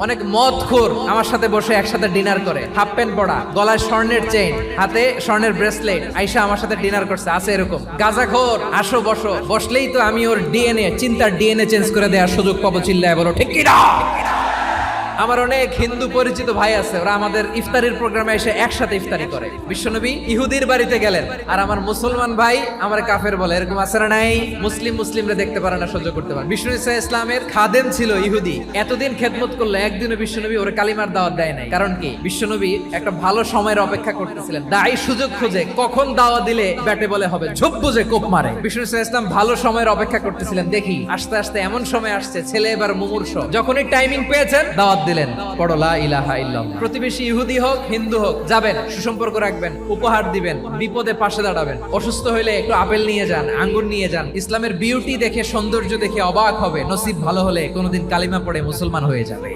অনেক মদখোর আমার সাথে বসে একসাথে ডিনার করে, হাফ প্যান্ট পরা, গলায় স্বর্ণের চেইন, হাতে স্বর্ণের ব্রেসলেট, আইসা আমার সাথে ডিনার করছে, আছে এরকম। গাঁজাখোর, আসো বসো, বসলেই তো আমি ওর ডিএনএ, চিন্তার ডিএনএ চেঞ্জ করে দেওয়ার সুযোগ পাবো, চিল্লায় বলো ঠিক কি না? আমার অনেক হিন্দু পরিচিত ভাই আছে, ওরা আমাদের ইফতারির প্রোগ্রামে এসে একসাথে ইফতারি করে। বিশ্বনবী ইহুদির বাড়িতে গেলেন, আর আমার মুসলমান ভাই আমার কাফের বলে, এরকম আছে না নাই? মুসলিমরা দেখতে পারে না, সহ্য করতে পারে। বিষ্ণু ইসা ইসলামের খাদেম ছিল ইহুদি, এতদিন খেদমত করলো, একদিনও বিশ্বনবী ওরে কালিমার দাওয়াত দেয় নাই। কারণ কি? বিশ্বনবী একটা ভালো সময়ের অপেক্ষা করতেছিলেন, দায়ী সুযোগ খুঁজে কখন দাওয়া দিলে ব্যাটে বলে হবে, ঝোপ বুঝে কোপ মারে। বিষ্ণু ইসা ইসলাম ভালো সময়ের অপেক্ষা করতেছিলেন, দেখি আস্তে আস্তে এমন সময় আসছে, ছেলে এবার মুমূর্ষ, যখনই টাইমিং পেয়েছেন দাওয়াত দিলেন, পড়ো লা ইলাহা ইল্লাল্লাহ। প্রতিবেশী ইহুদি হোক হিন্দু হোক, যাবেন, সুসম্পর্ক রাখবেন, উপহার দিবেন, বিপদে পাশে দাঁড়াবেন। অসুস্থ হইলে একটু আপেল নিয়ে যান, আঙ্গুর নিয়ে যান। ইসলামের বিউটি দেখে, সৌন্দর্য দেখে অবাক হবে, নসিব ভালো হলে কোনোদিন কালিমা পড়ে মুসলমান হয়ে যাবে।